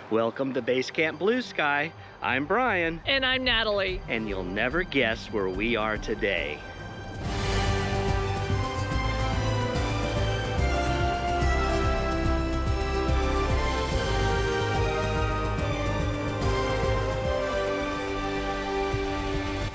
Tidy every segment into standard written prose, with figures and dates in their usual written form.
Welcome to Base Camp Blue Sky. I'm Brian, And I'm Natalie. and you'll never guess where we are today.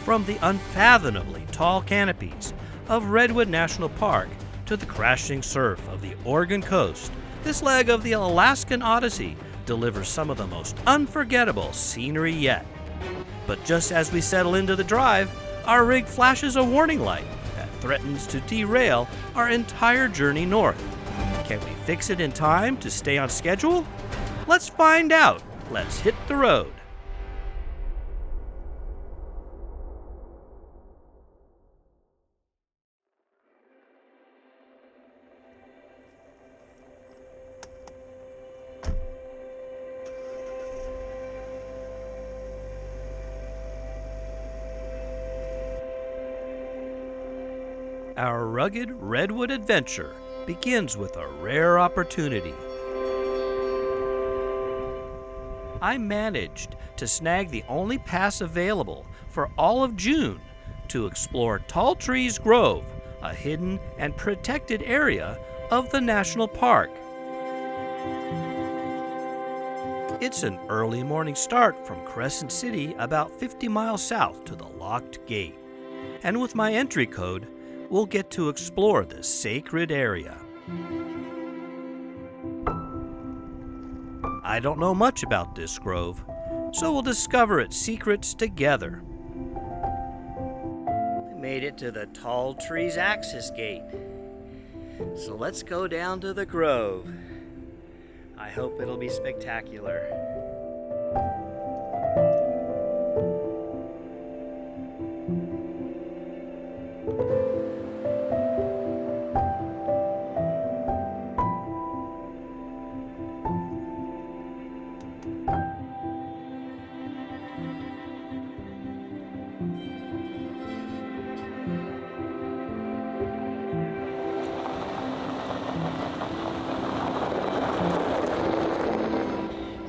From the unfathomably tall canopies of Redwood National Park to the crashing surf of the Oregon coast, this leg of the Alaskan Odyssey delivers some of the most unforgettable scenery yet. But just as we settle into the drive, our rig flashes a warning light that threatens to derail our entire journey north. Can we fix it in time to stay on schedule? Let's find out. Let's hit the road. Our rugged redwood adventure begins with a rare opportunity. I managed to snag the only pass available for all of June to explore Tall Trees Grove, a hidden and protected area of the national park. It's an early morning start from Crescent City, about 50 miles south to the locked gate. And with my entry code, we'll get to explore this sacred area. I don't know much about this grove, so we'll discover its secrets together. We made it to the Tall Trees access gate, so let's go down to the grove. I hope it'll be spectacular.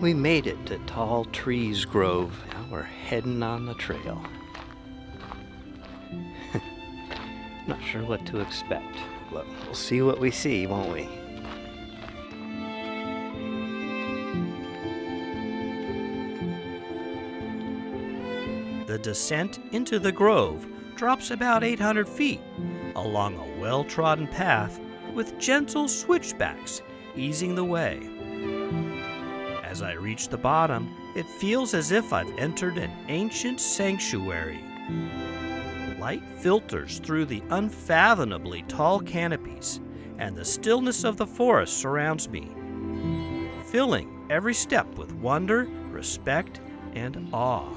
We made it to Tall Trees Grove. Now we're heading on the trail. Not sure what to expect, but we'll see what we see, won't we? The descent into the grove drops about 800 feet along a well-trodden path with gentle switchbacks easing the way. As I reach the bottom, it feels as if I've entered an ancient sanctuary. Light filters through the unfathomably tall canopies, and the stillness of the forest surrounds me, filling every step with wonder, respect, and awe.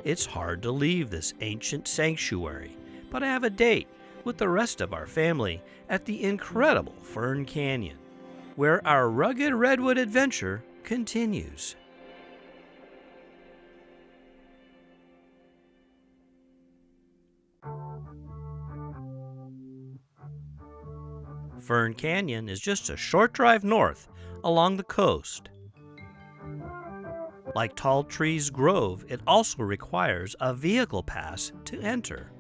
It's hard to leave this ancient sanctuary, but I have a date with the rest of our family at the incredible Fern Canyon, where our rugged redwood adventure continues. Fern Canyon is just a short drive north along the coast. Like Tall Trees Grove, it also requires a vehicle pass to enter.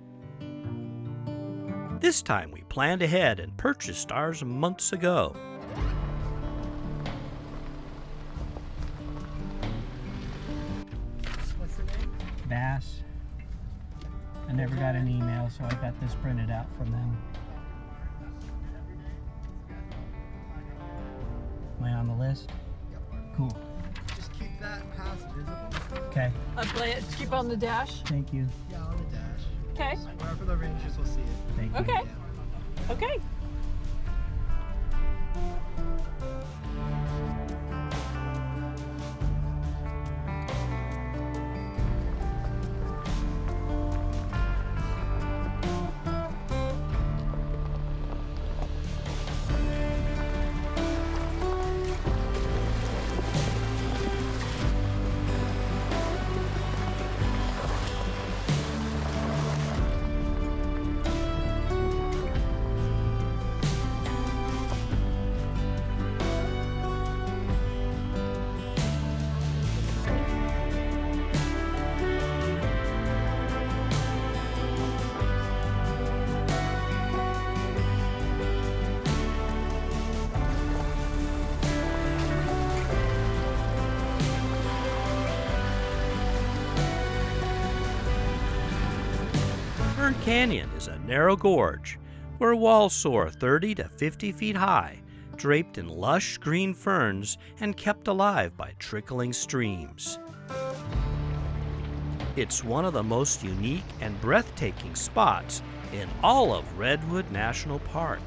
This time we planned ahead and purchased ours months ago. What's the name? Bass. I never got an email, so I got this printed out from them. Am I on the list? Yep. Cool. Just keep that pass visible. Okay. Play it. Keep on the dash. Thank you. Yeah, on the dash. Okay. Wherever the rangers will see it. Thank you. Okay. Yeah. Okay. Fern Canyon is a narrow gorge where walls soar 30 to 50 feet high, draped in lush green ferns and kept alive by trickling streams. It's one of the most unique and breathtaking spots in all of Redwood National Park.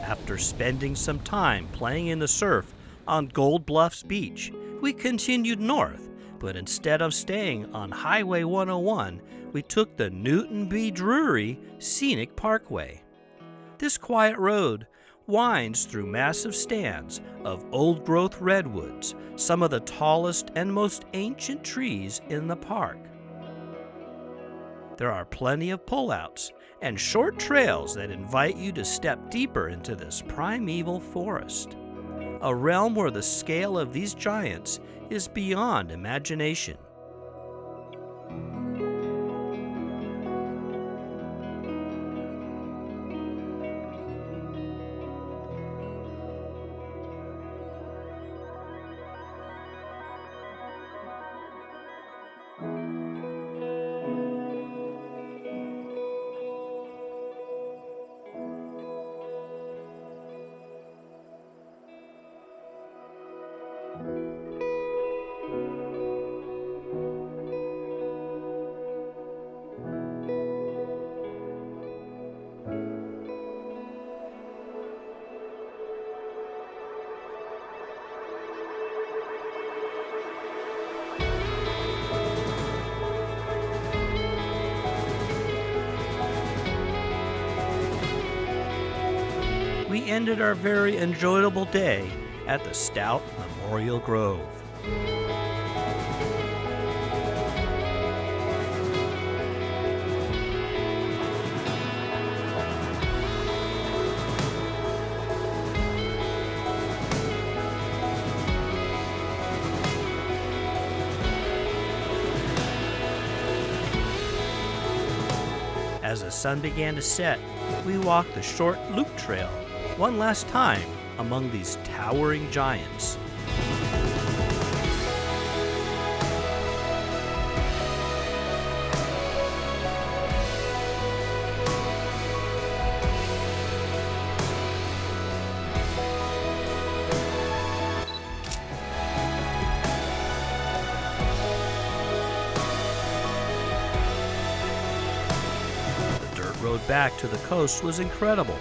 After spending some time playing in the surf on Gold Bluffs Beach, we continued north, but instead of staying on Highway 101, we took the Newton B. Drury Scenic Parkway. This quiet road winds through massive stands of old-growth redwoods, some of the tallest and most ancient trees in the park. There are plenty of pullouts and short trails that invite you to step deeper into this primeval forest, a realm where the scale of these giants is beyond imagination. We ended our very enjoyable day at the Stout Memorial Grove. As the sun began to set, we walked the short loop trail one last time among these towering giants. The dirt road back to the coast was incredible,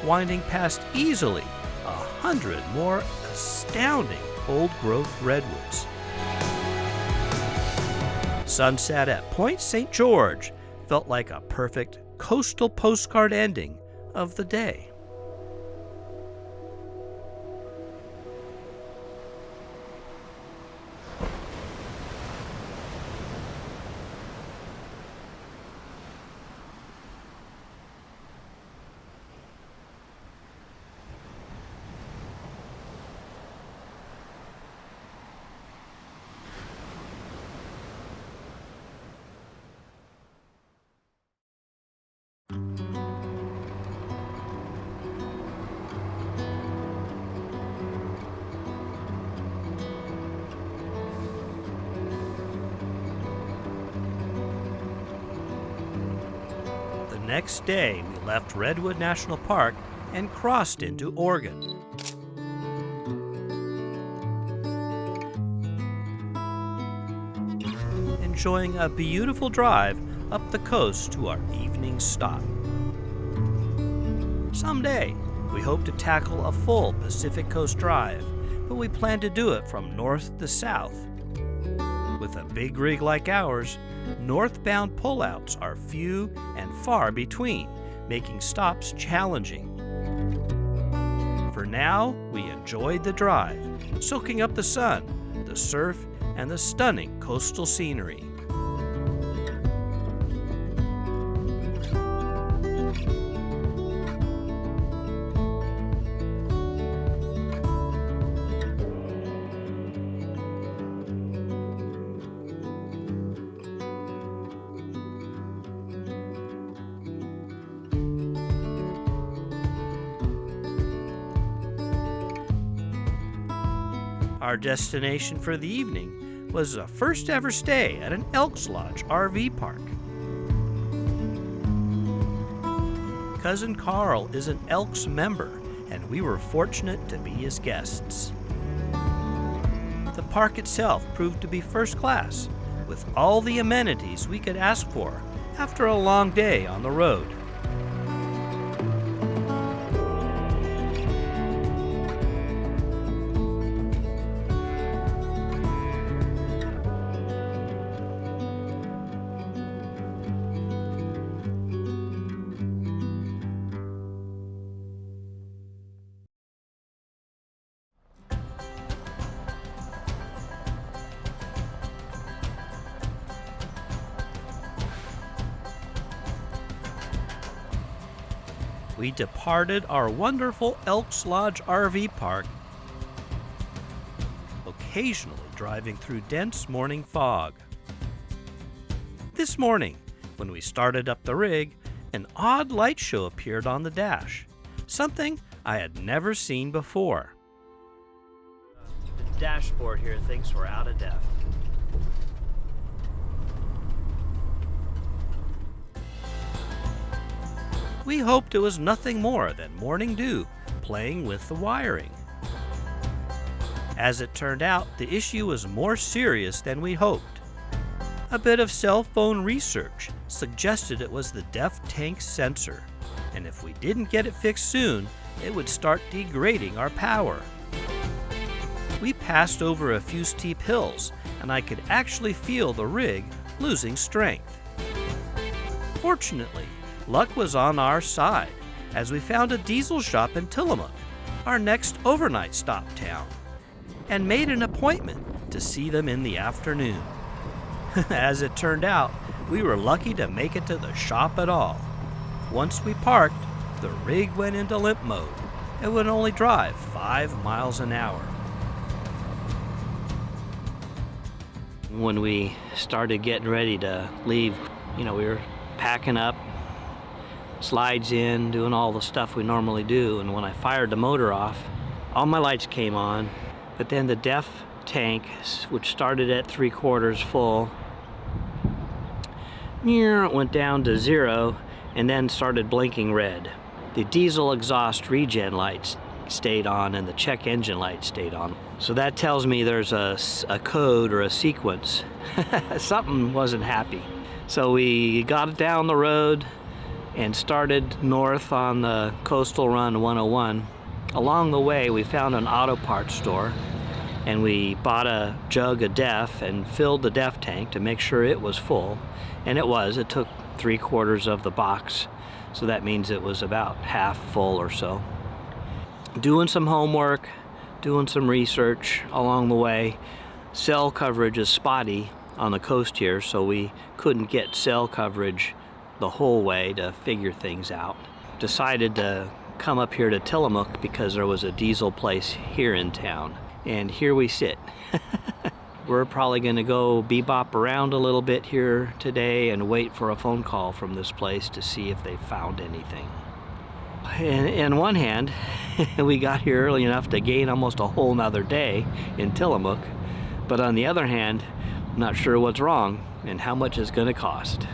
winding past easily 100 more astounding old-growth redwoods. Sunset at Point St. George felt like a perfect coastal postcard ending of the day. The next day, we left Redwood National Park and crossed into Oregon. Enjoying a beautiful drive up the coast to our evening stop. Someday, we hope to tackle a full Pacific Coast drive, but we plan to do it from north to south. With a big rig like ours, northbound pullouts are few and far between, making stops challenging. For now, we enjoyed the drive, soaking up the sun, the surf, and the stunning coastal scenery. Our destination for the evening was a first ever stay at an Elks Lodge RV park. Cousin Carl is an Elks member, and we were fortunate to be his guests. The park itself proved to be first class, with all the amenities we could ask for after a long day on the road. we departed our wonderful Elks Lodge RV park, occasionally driving through dense morning fog. This morning, when we started up the rig, an odd light show appeared on the dash, something I had never seen before. The dashboard here thinks we're out of depth. We hoped it was nothing more than morning dew playing with the wiring. As it turned out, the issue was more serious than we hoped. A bit of cell phone research suggested it was the DEF tank sensor, and if we didn't get it fixed soon, it would start degrading our power. We passed over a few steep hills, and I could actually feel the rig losing strength. Fortunately, luck was on our side, as we found a diesel shop in Tillamook, our next overnight stop town, and made an appointment to see them in the afternoon. As it turned out, we were lucky to make it to the shop at all. Once we parked, the rig went into limp mode and would only drive 5 miles an hour. When we started getting ready to leave, we were packing up, slides in, doing all the stuff we normally do, and when I fired the motor off, all my lights came on, but then the DEF tank, which started at 3/4 full, it went down to 0 and then started blinking red. The diesel exhaust regen lights stayed on and the check engine light stayed on. So that tells me there's a code or a sequence. Something wasn't happy. So we got it down the road and started north on the coastal run 101. Along the way, we found an auto parts store, and we bought a jug of DEF and filled the DEF tank to make sure it was full. And it was. It took 3/4 of the box, so that means it was about half full or so. Doing some homework, doing some research along the way. Cell coverage is spotty on the coast here, so we couldn't get cell coverage the whole way to figure things out. Decided to come up here to Tillamook because there was a diesel place here in town. And here we sit. We're probably going to go bebop around a little bit here today and wait for a phone call from this place to see if they found anything. On one hand, we got here early enough to gain almost a whole nother day in Tillamook. But on the other hand, I'm not sure what's wrong and how much it's going to cost.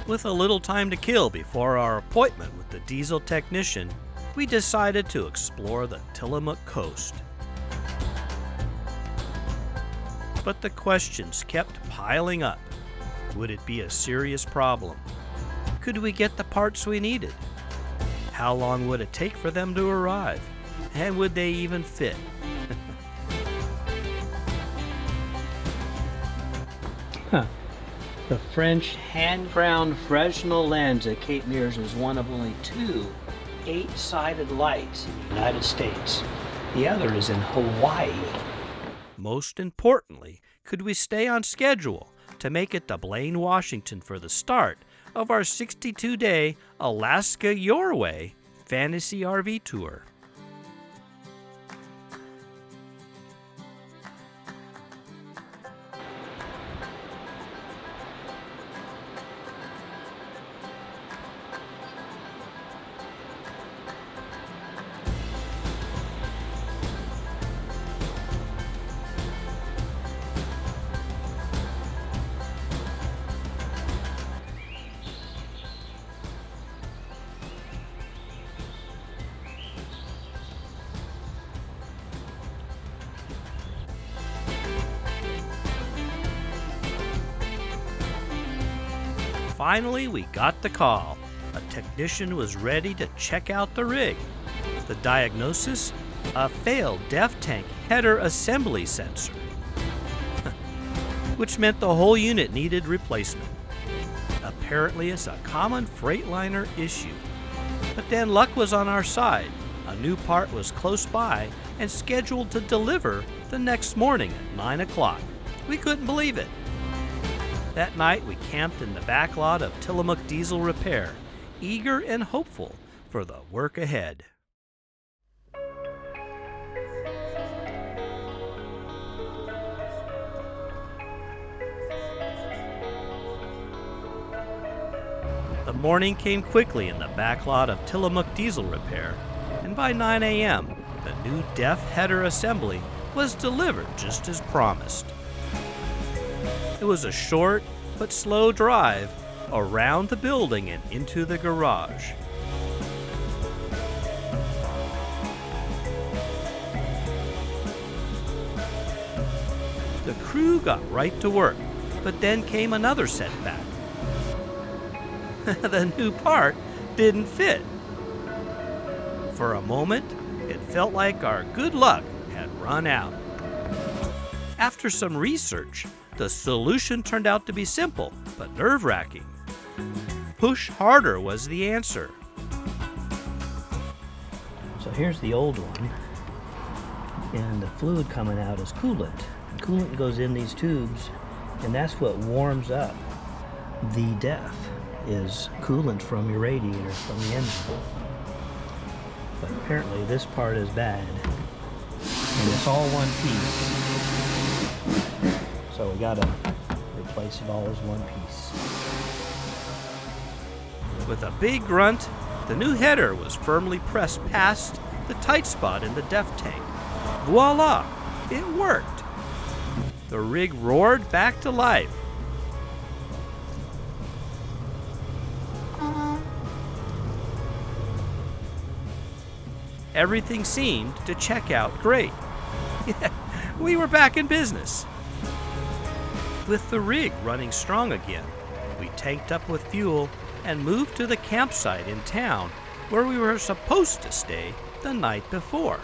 With a little time to kill before our appointment with the diesel technician, we decided to explore the Tillamook coast. But the questions kept piling up. Would it be a serious problem? Could we get the parts we needed? How long would it take for them to arrive? And would they even fit? The French hand-ground Fresnel lens at Cape Mears is one of only 2 8-sided lights in the United States. The other is in Hawaii. Most importantly, could we stay on schedule to make it to Blaine, Washington for the start of our 62-day Alaska Your Way Fantasy RV Tour? Finally, we got the call. A technician was ready to check out the rig. The diagnosis? A failed DEF tank header assembly sensor, which meant the whole unit needed replacement. Apparently, it's a common Freightliner issue. But then luck was on our side. A new part was close by and scheduled to deliver the next morning at 9 o'clock. We couldn't believe it. That night, we camped in the back lot of Tillamook Diesel Repair, eager and hopeful for the work ahead. The morning came quickly in the back lot of Tillamook Diesel Repair, and by 9 a.m., the new DEF header assembly was delivered just as promised. It was a short but slow drive around the building and into the garage. The crew got right to work, but then came another setback. The new part didn't fit. For a moment, it felt like our good luck had run out. After some research, the solution turned out to be simple but nerve-wracking. Push harder was the answer. So here's the old one, and the fluid coming out is coolant. Coolant goes in these tubes, and that's what warms up the DEF, is coolant from your radiator, from the engine. But apparently this part is bad, and it's all one piece. So we gotta replace it all as one piece. With a big grunt, the new header was firmly pressed past the tight spot in the DEF tank. Voila! It worked! The rig roared back to life. Everything seemed to check out great. We were back in business. With the rig running strong again, we tanked up with fuel and moved to the campsite in town where we were supposed to stay the night before.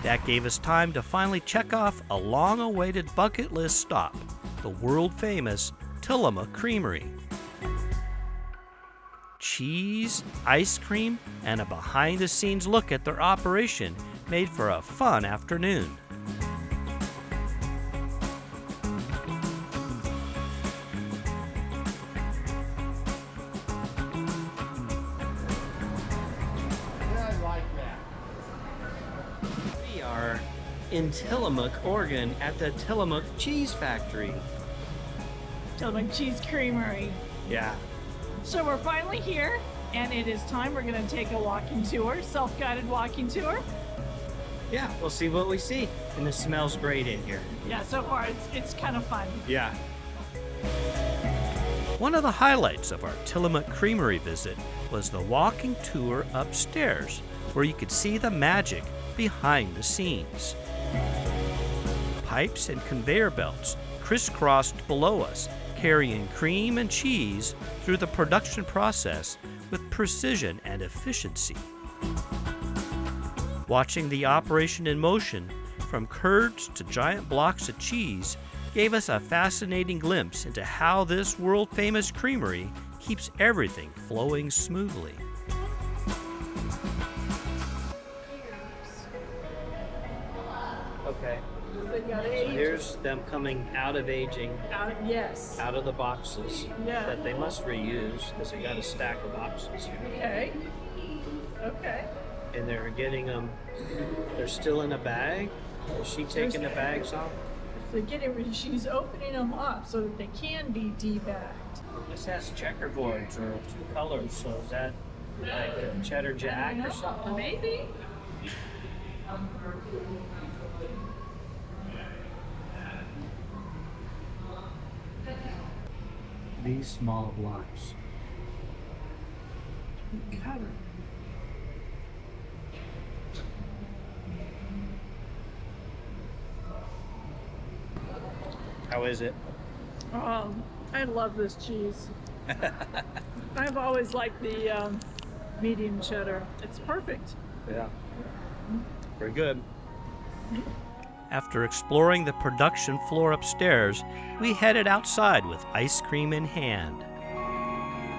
That gave us time to finally check off a long-awaited bucket list stop, the world-famous Tillamook Creamery. Cheese, ice cream, and a behind-the-scenes look at their operation made for a fun afternoon. We are in Tillamook, Oregon at the Tillamook Cheese Factory. Tillamook Cheese Creamery. Yeah. So we're finally here, and it is time. We're going to take a walking tour, self-guided walking tour. Yeah, we'll see what we see. And it smells great in here. Yeah, so far it's kind of fun. Yeah. One of the highlights of our Tillamook Creamery visit was the walking tour upstairs, where you could see the magic behind the scenes. Pipes and conveyor belts crisscrossed below us, carrying cream and cheese through the production process with precision and efficiency. Watching the operation in motion, from curds to giant blocks of cheese, gave us a fascinating glimpse into how this world-famous creamery keeps everything flowing smoothly. Okay. They got So age. here's them coming out of aging, Yes. out of the boxes Yeah. that they must reuse because they got a stack of boxes here. Okay. Okay. And they're getting them, they're still in a bag. Is she taking the bags off? She's opening them up so that they can be debagged. This has checkerboards or two colors, so is that like a cheddar jack or something? Maybe. These small blocks. Got her. How is it? I love this cheese. I've always liked the medium cheddar. It's perfect. Yeah. Very good. After exploring the production floor upstairs, we headed outside with ice cream in hand.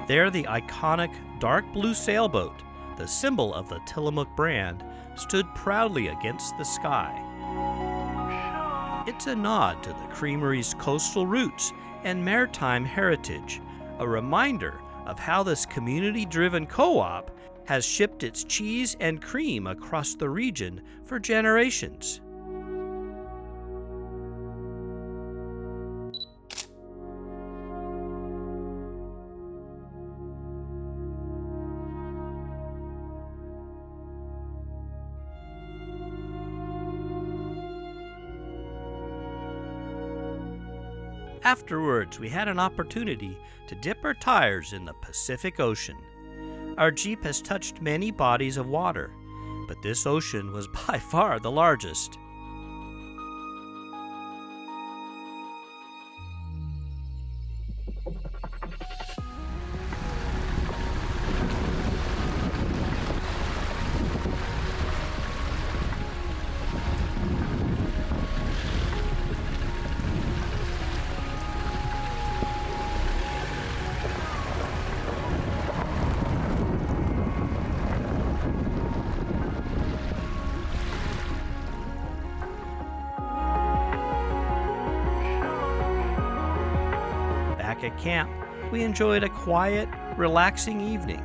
There, the iconic dark blue sailboat, the symbol of the Tillamook brand, stood proudly against the sky. It's a nod to the creamery's coastal roots and maritime heritage, a reminder of how this community-driven co-op has shipped its cheese and cream across the region for generations. Afterwards, we had an opportunity to dip our tires in the Pacific Ocean. Our Jeep has touched many bodies of water, but this ocean was by far the largest. Back at camp, we enjoyed a quiet, relaxing evening.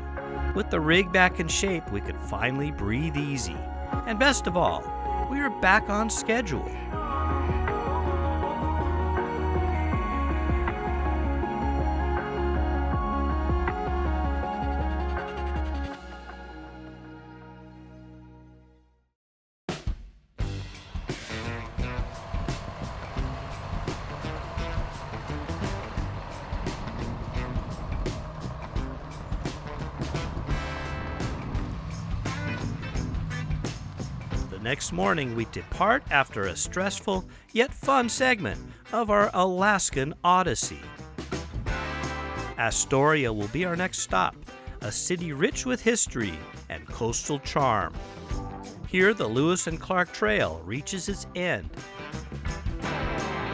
With the rig back in shape, we could finally breathe easy. And best of all, we were back on schedule. Next morning, we depart after a stressful yet fun segment of our Alaskan Odyssey. Astoria will be our next stop, a city rich with history and coastal charm. Here, the Lewis and Clark Trail reaches its end.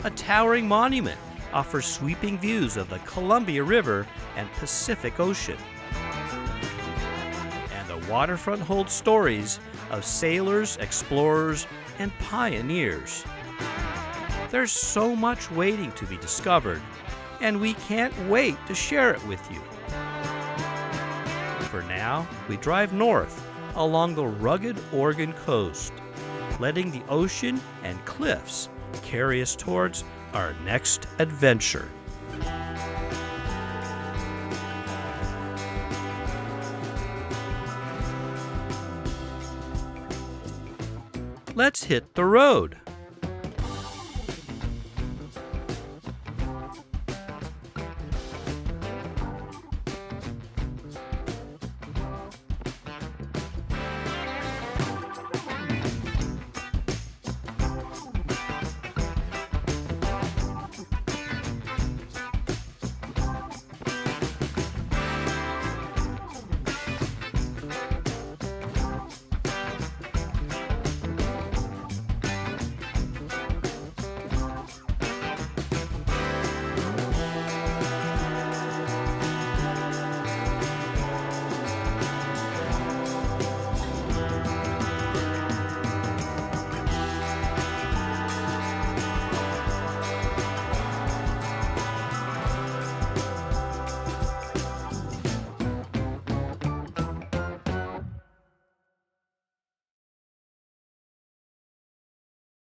A towering monument offers sweeping views of the Columbia River and Pacific Ocean. And the waterfront holds stories of sailors, explorers, and pioneers. There's so much waiting to be discovered, and we can't wait to share it with you. For now, we drive north along the rugged Oregon coast, letting the ocean and cliffs carry us towards our next adventure. Let's hit the road.